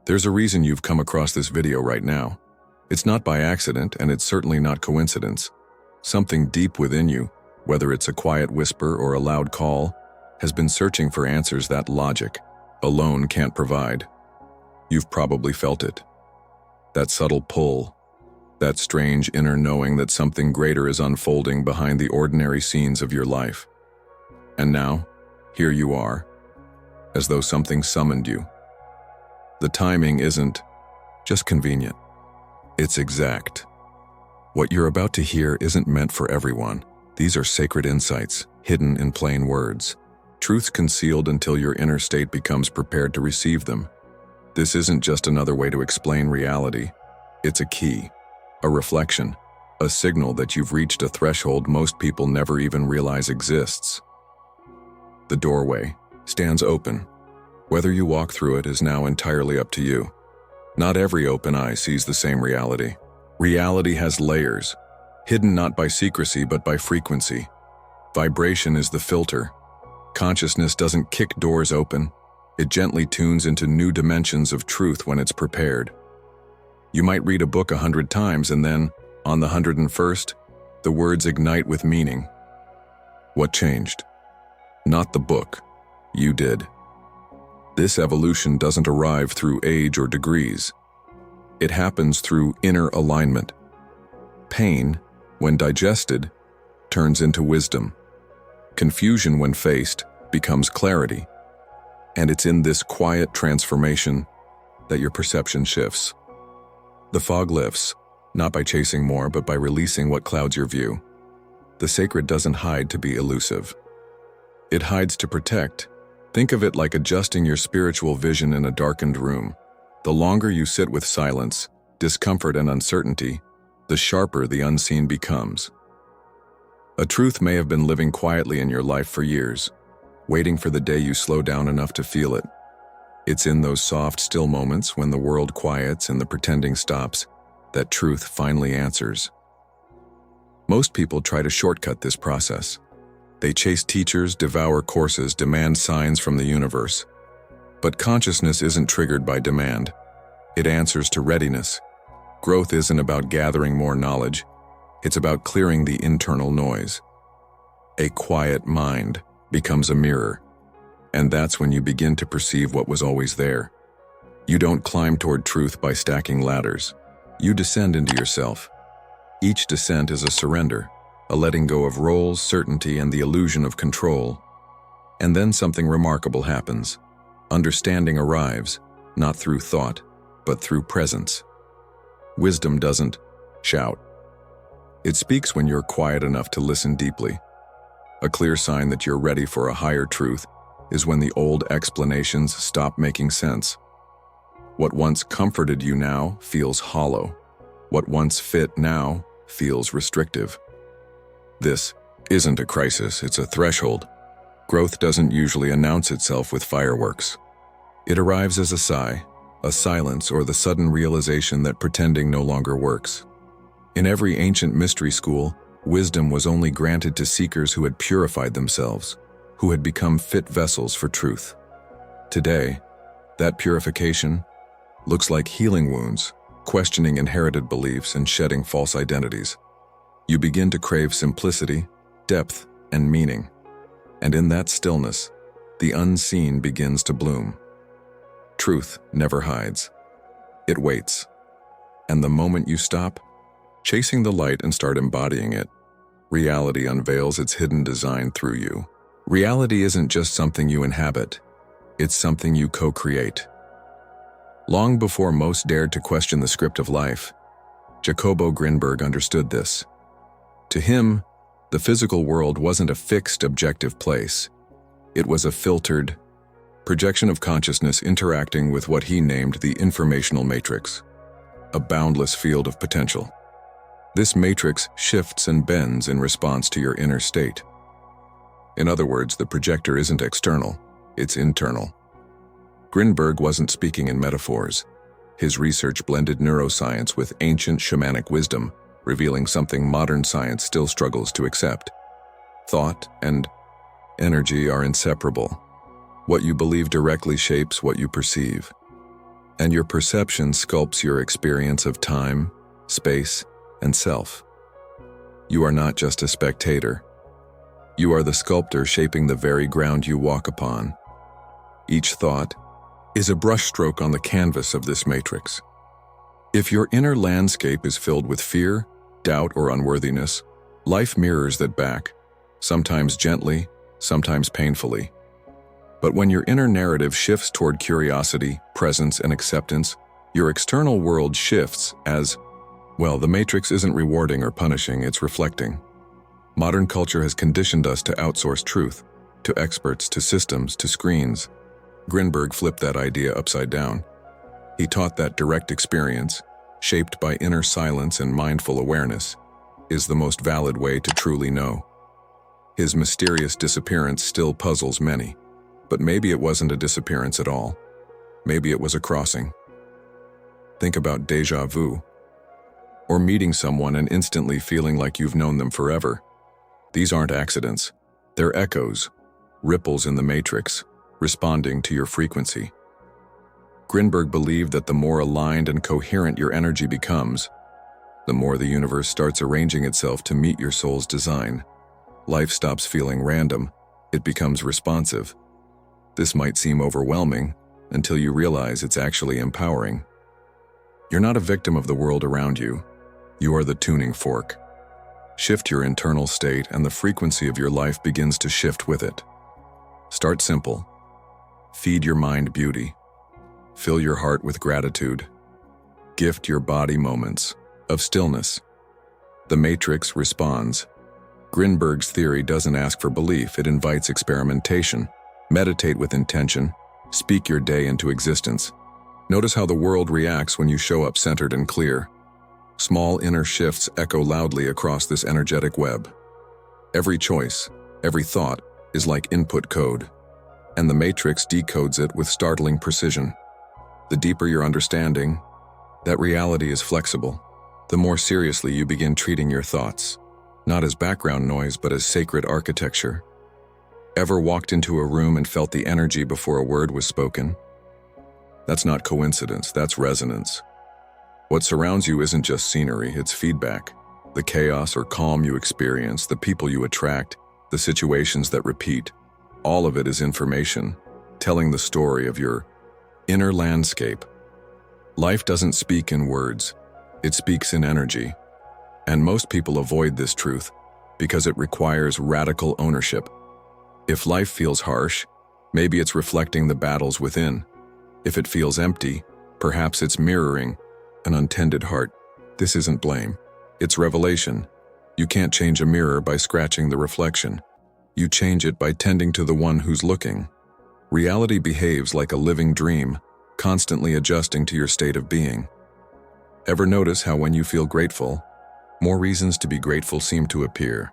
There's a reason you've come across this video right now. It's not by accident, and it's certainly not coincidence. Something deep within you, whether it's a quiet whisper or a loud call, has been searching for answers that logic alone can't provide. You've probably felt it. That subtle pull, that strange inner knowing that something greater is unfolding behind the ordinary scenes of your life. And now, here you are, as though something summoned you. The timing isn't just convenient. It's exact. What you're about to hear isn't meant for everyone. These are sacred insights, hidden in plain words. Truths concealed until your inner state becomes prepared to receive them. This isn't just another way to explain reality. It's a key, a reflection, a signal that you've reached a threshold most people never even realize exists. The doorway stands open. Whether you walk through it is now entirely up to you. Not every open eye sees the same reality. Reality has layers, hidden not by secrecy but by frequency. Vibration is the filter. Consciousness doesn't kick doors open. It gently tunes into new dimensions of truth when it's prepared. You might read a book 100 times and then, on the 101st, the words ignite with meaning. What changed? Not the book. You did. This evolution doesn't arrive through age or degrees. It happens through inner alignment. Pain, when digested, turns into wisdom. Confusion, when faced, becomes clarity. And it's in this quiet transformation that your perception shifts. The fog lifts, not by chasing more, but by releasing what clouds your view. The sacred doesn't hide to be elusive. It hides to protect. Think of it like adjusting your spiritual vision in a darkened room. The longer you sit with silence, discomfort, and uncertainty, the sharper the unseen becomes. A truth may have been living quietly in your life for years, waiting for the day you slow down enough to feel it. It's in those soft, still moments when the world quiets and the pretending stops that truth finally answers. Most people try to shortcut this process. They chase teachers, devour courses, demand signs from the universe. But consciousness isn't triggered by demand. It answers to readiness. Growth isn't about gathering more knowledge. It's about clearing the internal noise. A quiet mind becomes a mirror, and that's when you begin to perceive what was always there. You don't climb toward truth by stacking ladders. You descend into yourself. Each descent is a surrender, a letting go of roles, certainty, and the illusion of control. And then something remarkable happens. Understanding arrives, not through thought, but through presence. Wisdom doesn't shout. It speaks when you're quiet enough to listen deeply. A clear sign that you're ready for a higher truth is when the old explanations stop making sense. What once comforted you now feels hollow. What once fit now feels restrictive. This isn't a crisis, it's a threshold. Growth doesn't usually announce itself with fireworks. It arrives as a sigh, a silence, or the sudden realization that pretending no longer works. In every ancient mystery school, wisdom was only granted to seekers who had purified themselves, who had become fit vessels for truth. Today, that purification looks like healing wounds, questioning inherited beliefs, and shedding false identities. You begin to crave simplicity, depth, and meaning. And in that stillness, the unseen begins to bloom. Truth never hides. It waits. And the moment you stop chasing the light and start embodying it, reality unveils its hidden design through you. Reality isn't just something you inhabit. It's something you co-create. Long before most dared to question the script of life, Jacobo Grinberg understood this. To him, the physical world wasn't a fixed, objective place. It was a filtered projection of consciousness interacting with what he named the informational matrix, a boundless field of potential. This matrix shifts and bends in response to your inner state. In other words, the projector isn't external, it's internal. Grinberg wasn't speaking in metaphors. His research blended neuroscience with ancient shamanic wisdom, revealing something modern science still struggles to accept. Thought and energy are inseparable. What you believe directly shapes what you perceive. And your perception sculpts your experience of time, space, and self. You are not just a spectator. You are the sculptor shaping the very ground you walk upon. Each thought is a brushstroke on the canvas of this matrix. If your inner landscape is filled with fear, doubt, or unworthiness, life mirrors that back, sometimes gently, sometimes painfully. But when your inner narrative shifts toward curiosity, presence, and acceptance, your external world shifts as, well, the matrix isn't rewarding or punishing, it's reflecting. Modern culture has conditioned us to outsource truth, to experts, to systems, to screens. Grinberg flipped that idea upside down. He taught that direct experience, shaped by inner silence and mindful awareness, is the most valid way to truly know. His mysterious disappearance still puzzles many, but maybe it wasn't a disappearance at all. Maybe it was a crossing. Think about déjà vu, or meeting someone and instantly feeling like you've known them forever. These aren't accidents. They're echoes, ripples in the matrix, responding to your frequency. Grinberg believed that the more aligned and coherent your energy becomes, the more the universe starts arranging itself to meet your soul's design. Life stops feeling random, it becomes responsive. This might seem overwhelming until you realize it's actually empowering. You're not a victim of the world around you. You are the tuning fork. Shift your internal state and the frequency of your life begins to shift with it. Start simple. Feed your mind beauty. Fill your heart with gratitude. Gift your body moments of stillness. The matrix responds. Grinberg's theory doesn't ask for belief, it invites experimentation. Meditate with intention. Speak your day into existence. Notice how the world reacts when you show up centered and clear. Small inner shifts echo loudly across this energetic web. Every choice, every thought, is like input code, and the matrix decodes it with startling precision. The deeper your understanding that reality is flexible, the more seriously you begin treating your thoughts, not as background noise but as sacred architecture. Ever walked into a room and felt the energy before a word was spoken? That's not coincidence, that's resonance. What surrounds you isn't just scenery, it's feedback. The chaos or calm you experience, the people you attract, the situations that repeat, all of it is information, telling the story of your inner landscape. Life doesn't speak in words, it speaks in energy. And most people avoid this truth because it requires radical ownership. If life feels harsh, maybe it's reflecting the battles within. If it feels empty, perhaps it's mirroring an untended heart. This isn't blame, it's revelation. You can't change a mirror by scratching the reflection. You change it by tending to the one who's looking. Reality behaves like a living dream, constantly adjusting to your state of being. Ever notice how when you feel grateful, more reasons to be grateful seem to appear?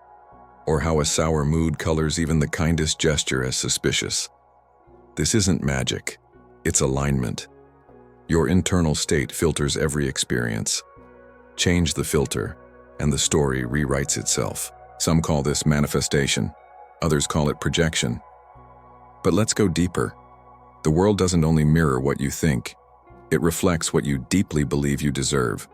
Or how a sour mood colors even the kindest gesture as suspicious? This isn't magic, it's alignment. Your internal state filters every experience. Change the filter, and the story rewrites itself. Some call this manifestation, others call it projection. But let's go deeper. The world doesn't only mirror what you think, it reflects what you deeply believe you deserve.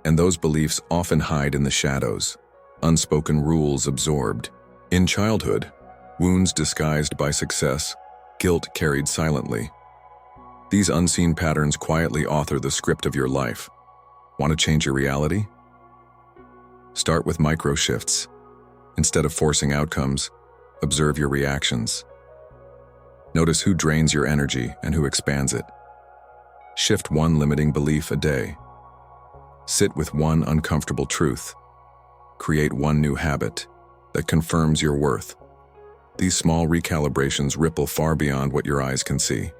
And those beliefs often hide in the shadows, unspoken rules absorbed. In childhood, wounds disguised by success, guilt carried silently. These unseen patterns quietly author the script of your life. Want to change your reality? Start with micro shifts. Instead of forcing outcomes, observe your reactions. Notice who drains your energy and who expands it. Shift one limiting belief a day. Sit with one uncomfortable truth. Create one new habit that confirms your worth. These small recalibrations ripple far beyond what your eyes can see.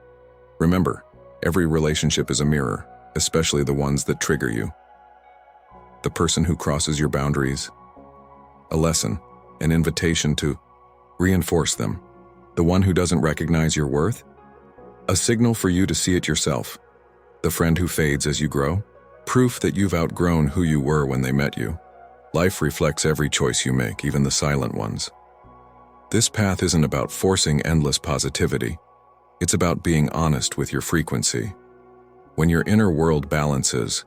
Remember, every relationship is a mirror, especially the ones that trigger you. The person who crosses your boundaries, a lesson, an invitation to reinforce them. The one who doesn't recognize your worth, a signal for you to see it yourself. The friend who fades as you grow, proof that you've outgrown who you were when they met you. Life reflects every choice you make, even the silent ones. This path isn't about forcing endless positivity. It's about being honest with your frequency. When your inner world balances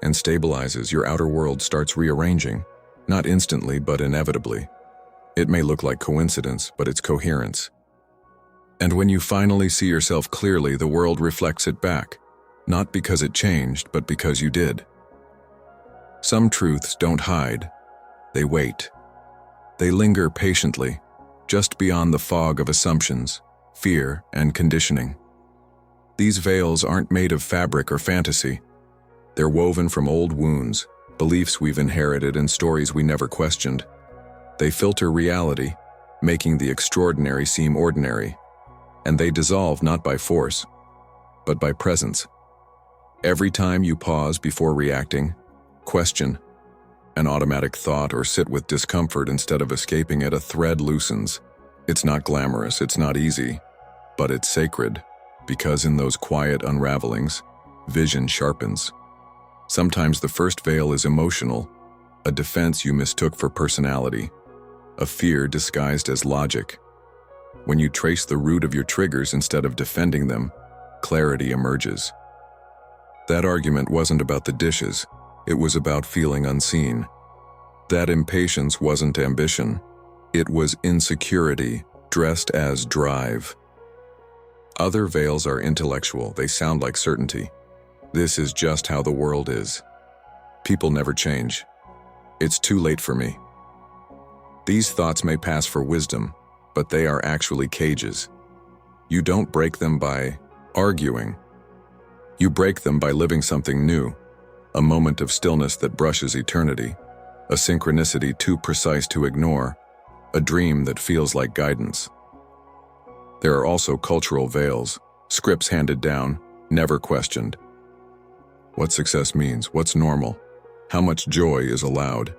and stabilizes, your outer world starts rearranging, not instantly but inevitably. It may look like coincidence, but it's coherence. And when you finally see yourself clearly, the world reflects it back, not because it changed, but because you did. Some truths don't hide, they wait. They linger patiently, just beyond the fog of assumptions, fear, and conditioning. These veils aren't made of fabric or fantasy. They're woven from old wounds, beliefs we've inherited, and stories we never questioned. They filter reality, making the extraordinary seem ordinary. And they dissolve not by force, but by presence. Every time you pause before reacting, question an automatic thought, or sit with discomfort instead of escaping it, a thread loosens. It's not glamorous, it's not easy, but it's sacred, because in those quiet unravelings, vision sharpens. Sometimes the first veil is emotional, a defense you mistook for personality, a fear disguised as logic. When you trace the root of your triggers instead of defending them, clarity emerges. That argument wasn't about the dishes, it was about feeling unseen. That impatience wasn't ambition, it was insecurity dressed as drive. Other veils are intellectual, they sound like certainty. This is just how the world is. People never change. It's too late for me. These thoughts may pass for wisdom, but they are actually cages. You don't break them by arguing. You break them by living something new, a moment of stillness that brushes eternity, a synchronicity too precise to ignore, a dream that feels like guidance. There are also cultural veils, scripts handed down, never questioned. What success means, what's normal, how much joy is allowed.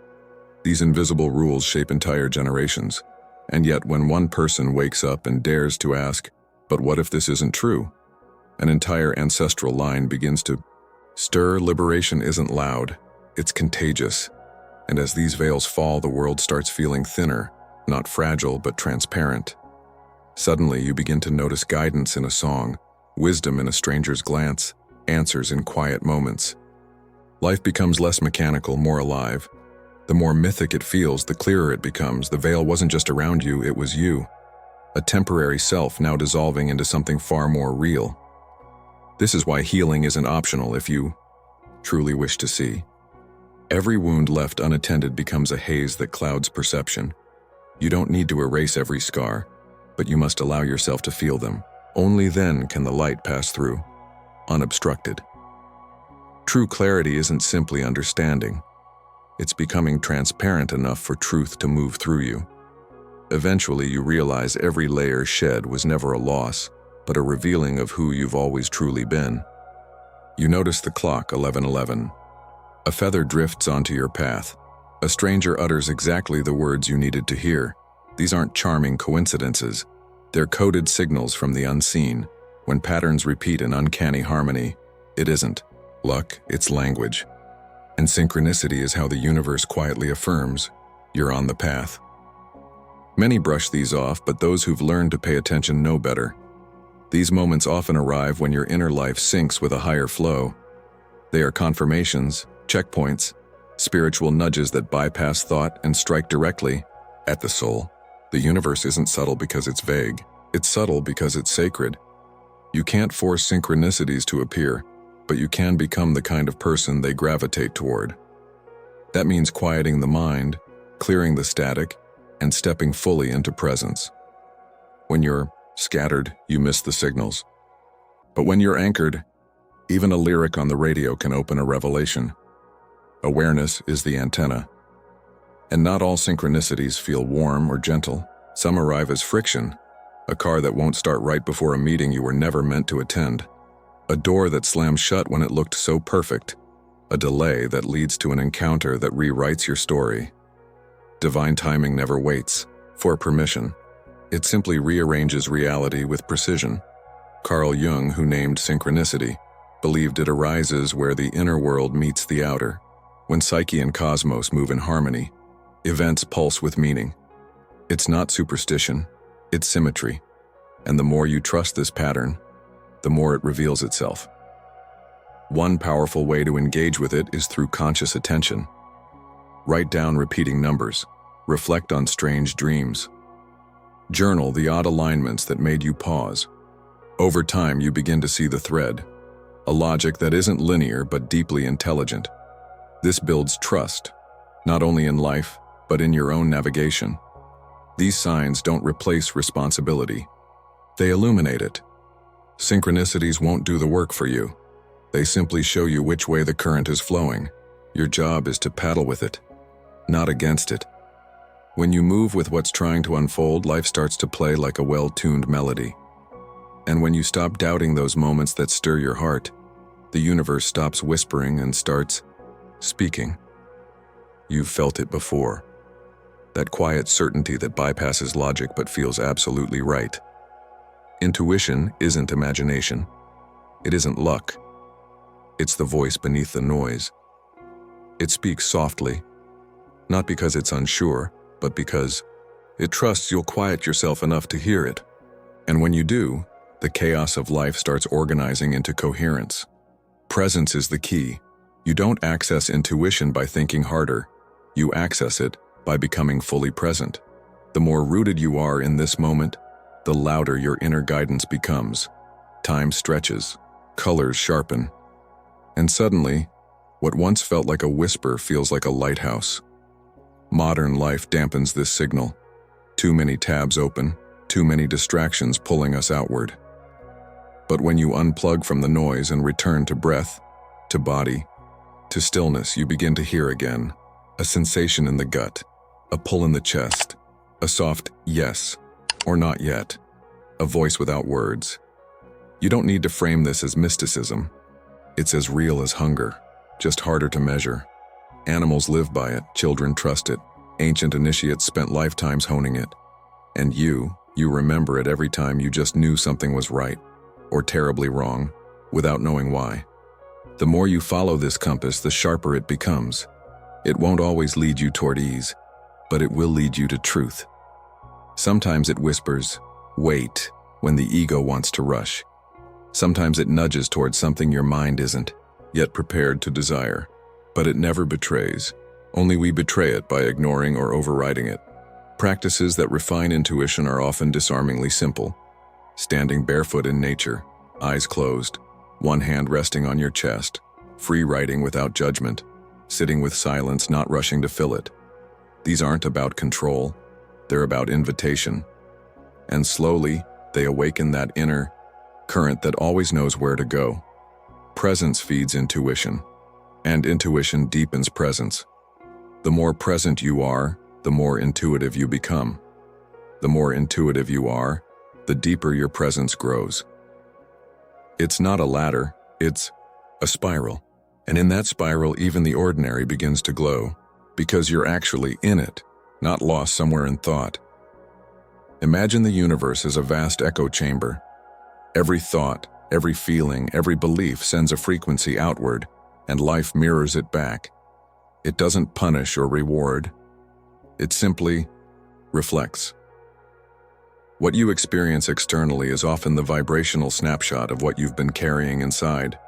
These invisible rules shape entire generations. And yet when one person wakes up and dares to ask, but what if this isn't true? An entire ancestral line begins to stir. Liberation isn't loud, it's contagious. And as these veils fall, the world starts feeling thinner, not fragile, but transparent. Suddenly you begin to notice guidance in a song, wisdom in a stranger's glance, answers in quiet moments. Life becomes less mechanical, more alive. The more mythic it feels, the clearer it becomes. The veil wasn't just around you, it was you. A temporary self now dissolving into something far more real. This is why healing isn't optional if you truly wish to see. Every wound left unattended becomes a haze that clouds perception. You don't need to erase every scar, but you must allow yourself to feel them. Only then can the light pass through, unobstructed. True clarity isn't simply understanding. It's becoming transparent enough for truth to move through you. Eventually, you realize every layer shed was never a loss, but a revealing of who you've always truly been. You notice the clock, 11:11. A feather drifts onto your path. A stranger utters exactly the words you needed to hear. These aren't charming coincidences. They're coded signals from the unseen. When patterns repeat in uncanny harmony, it isn't luck, it's language. And synchronicity is how the universe quietly affirms, you're on the path. Many brush these off, but those who've learned to pay attention know better. These moments often arrive when your inner life syncs with a higher flow. They are confirmations, checkpoints, spiritual nudges that bypass thought and strike directly at the soul. The universe isn't subtle because it's vague. It's subtle because it's sacred. You can't force synchronicities to appear, but you can become the kind of person they gravitate toward. That means quieting the mind, clearing the static, and stepping fully into presence. When you're scattered, you miss the signals. But when you're anchored, even a lyric on the radio can open a revelation. Awareness is the antenna. And not all synchronicities feel warm or gentle. Some arrive as friction, a car that won't start right before a meeting you were never meant to attend. A door that slams shut when it looked so perfect. A delay that leads to an encounter that rewrites your story. Divine timing never waits for permission. It simply rearranges reality with precision. Carl Jung, who named synchronicity, believed it arises where the inner world meets the outer. When psyche and cosmos move in harmony, events pulse with meaning. It's not superstition, it's symmetry. And the more you trust this pattern, the more it reveals itself. One powerful way to engage with it is through conscious attention. Write down repeating numbers. Reflect on strange dreams. Journal the odd alignments that made you pause. Over time, you begin to see the thread, a logic that isn't linear but deeply intelligent. This builds trust, not only in life, but in your own navigation. These signs don't replace responsibility. They illuminate it. Synchronicities won't do the work for you. They simply show you which way the current is flowing. Your job is to paddle with it, not against it. When you move with what's trying to unfold, life starts to play like a well-tuned melody. And when you stop doubting those moments that stir your heart, the universe stops whispering and starts speaking. You've felt it before. That quiet certainty that bypasses logic but feels absolutely right. Intuition isn't imagination. It isn't luck. It's the voice beneath the noise. It speaks softly, not because it's unsure, but because it trusts you'll quiet yourself enough to hear it. And when you do, the chaos of life starts organizing into coherence. Presence is the key. You don't access intuition by thinking harder. You access it by becoming fully present. The more rooted you are in this moment, the louder your inner guidance becomes. Time stretches, colors sharpen, and suddenly, what once felt like a whisper feels like a lighthouse. Modern life dampens this signal. Too many tabs open, too many distractions pulling us outward. But when you unplug from the noise and return to breath, to body, to stillness, you begin to hear again. A sensation in the gut, a pull in the chest, a soft yes or not yet, a voice without words. You don't need to frame this as mysticism. It's as real as hunger, just harder to measure. Animals live by it, children trust it, ancient initiates spent lifetimes honing it. And you remember it every time you just knew something was right, or terribly wrong, without knowing why. The more you follow this compass, the sharper it becomes. It won't always lead you toward ease, but it will lead you to truth. Sometimes it whispers, wait, when the ego wants to rush. Sometimes it nudges towards something your mind isn't yet prepared to desire. But it never betrays. Only we betray it by ignoring or overriding it. Practices that refine intuition are often disarmingly simple. Standing barefoot in nature, eyes closed, one hand resting on your chest, free writing without judgment, sitting with silence, not rushing to fill it. These aren't about control, they're about invitation. And slowly, they awaken that inner current that always knows where to go. Presence feeds intuition, and intuition deepens presence. The more present you are, the more intuitive you become. The more intuitive you are, the deeper your presence grows. It's not a ladder, it's a spiral. And in that spiral, even the ordinary begins to glow, because you're actually in it, not lost somewhere in thought. Imagine the universe as a vast echo chamber. Every thought, every feeling, every belief sends a frequency outward, and life mirrors it back. It doesn't punish or reward. It simply reflects. What you experience externally is often the vibrational snapshot of what you've been carrying inside.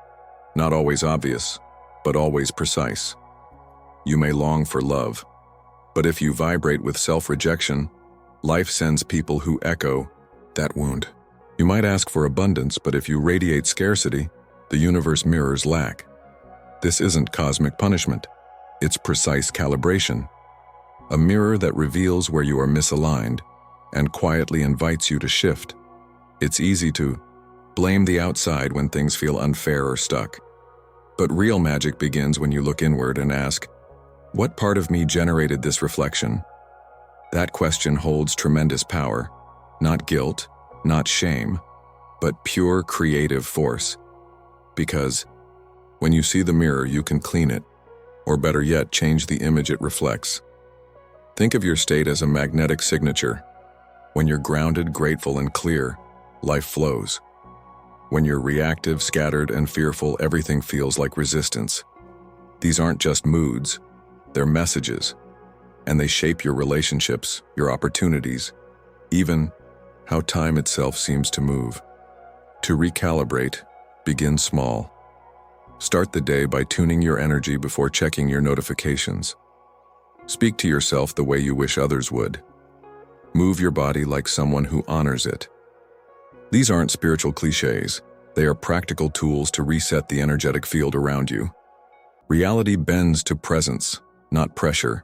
Not always obvious, but always precise. You may long for love, but if you vibrate with self-rejection, life sends people who echo that wound. You might ask for abundance, but if you radiate scarcity, the universe mirrors lack. This isn't cosmic punishment. It's precise calibration. A mirror that reveals where you are misaligned and quietly invites you to shift. It's easy to blame the outside when things feel unfair or stuck. But real magic begins when you look inward and ask, what part of me generated this reflection? That question holds tremendous power. Not guilt, not shame, but pure creative force. Because when you see the mirror, you can clean it, or better yet, change the image it reflects. Think of your state as a magnetic signature. When you're grounded, grateful, and clear, life flows. When you're reactive, scattered, and fearful, everything feels like resistance. These aren't just moods, they're messages, and they shape your relationships, your opportunities, even how time itself seems to move. To recalibrate, begin small. Start the day by tuning your energy before checking your notifications. Speak to yourself the way you wish others would. Move your body like someone who honors it. These aren't spiritual cliches. They are practical tools to reset the energetic field around you. Reality bends to presence, not pressure.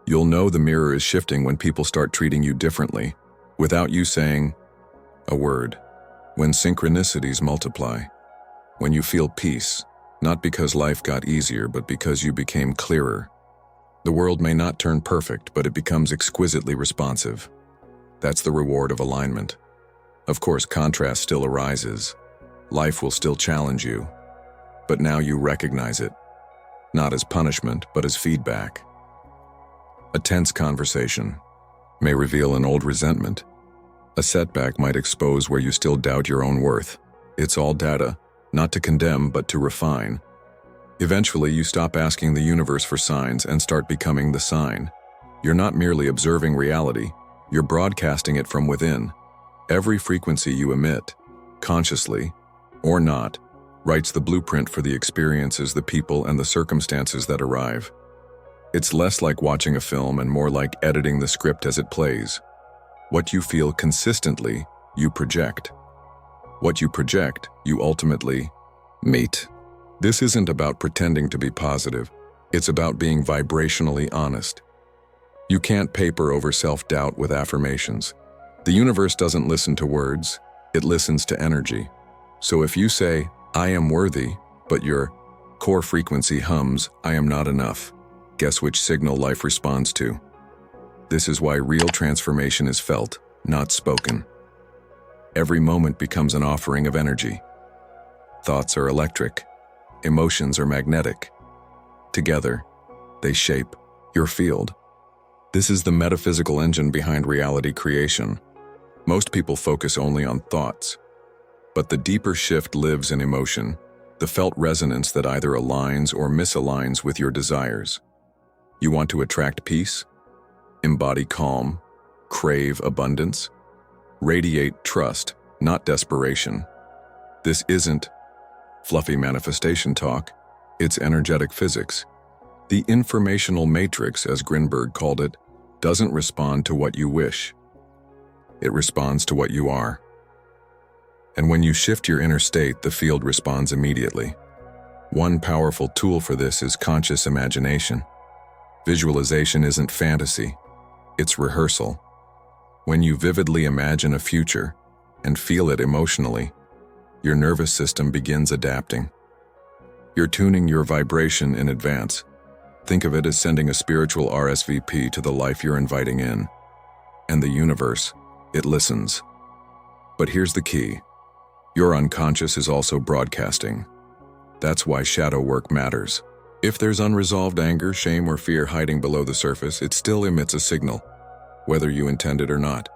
You'll know the mirror is shifting when people start treating you differently, without you saying a word. When synchronicities multiply. When you feel peace, not because life got easier, but because you became clearer. The world may not turn perfect, but it becomes exquisitely responsive. That's the reward of alignment. Of course, contrast still arises. Life will still challenge you. But now you recognize it. Not as punishment, but as feedback. A tense conversation may reveal an old resentment. A setback might expose where you still doubt your own worth. It's all data, not to condemn, but to refine. Eventually, you stop asking the universe for signs and start becoming the sign. You're not merely observing reality, you're broadcasting it from within. Every frequency you emit, consciously or not, writes the blueprint for the experiences, the people, and the circumstances that arrive. It's less like watching a film and more like editing the script as it plays. What you feel consistently, you project. What you project, you ultimately meet. This isn't about pretending to be positive. It's about being vibrationally honest. You can't paper over self-doubt with affirmations. The universe doesn't listen to words, it listens to energy. So if you say, "I am worthy," but your core frequency hums, "I am not enough," guess which signal life responds to? This is why real transformation is felt, not spoken. Every moment becomes an offering of energy. Thoughts are electric. Emotions are magnetic. Together, they shape your field. This is the metaphysical engine behind reality creation. Most people focus only on thoughts. But the deeper shift lives in emotion, the felt resonance that either aligns or misaligns with your desires. You want to attract peace? Embody calm, crave abundance, radiate trust, not desperation. This isn't fluffy manifestation talk, it's energetic physics. The informational matrix, as Grinberg called it, doesn't respond to what you wish. It responds to what you are. And when you shift your inner state, the field responds immediately. One powerful tool for this is conscious imagination. Visualization isn't fantasy. It's rehearsal. When you vividly imagine a future and feel it emotionally, your nervous system begins adapting. You're tuning your vibration in advance. Think of it as sending a spiritual RSVP to the life you're inviting in. And the universe, it listens. But here's the key. Your unconscious is also broadcasting. That's why shadow work matters. If there's unresolved anger, shame, or fear hiding below the surface, it still emits a signal, whether you intend it or not.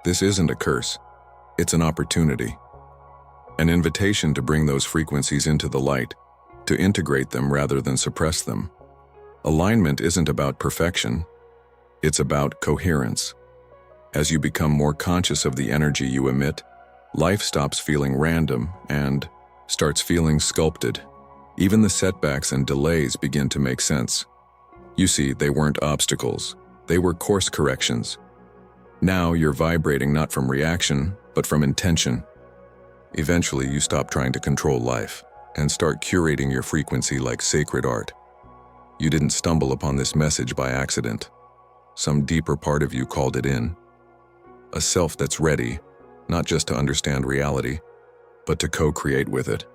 This isn't a curse. It's an opportunity. An invitation to bring those frequencies into the light, to integrate them rather than suppress them. Alignment isn't about perfection. It's about coherence. As you become more conscious of the energy you emit, life stops feeling random and starts feeling sculpted. Even the setbacks and delays begin to make sense. You see, they weren't obstacles. They were course corrections. Now you're vibrating not from reaction, but from intention. Eventually, you stop trying to control life and start curating your frequency like sacred art. You didn't stumble upon this message by accident. Some deeper part of you called it in. A self that's ready, not just to understand reality, but to co-create with it.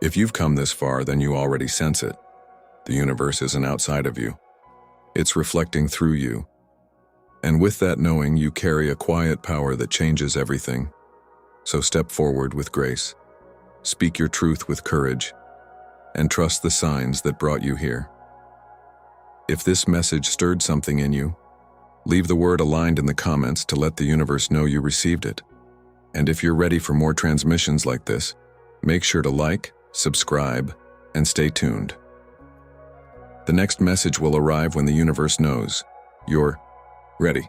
If you've come this far, then you already sense it. The universe isn't outside of you. It's reflecting through you. And with that knowing, you carry a quiet power that changes everything. So step forward with grace. Speak your truth with courage. And trust the signs that brought you here. If this message stirred something in you, leave the word aligned in the comments to let the universe know you received it. And if you're ready for more transmissions like this, make sure to like, subscribe, and stay tuned. The next message will arrive when the universe knows you're ready.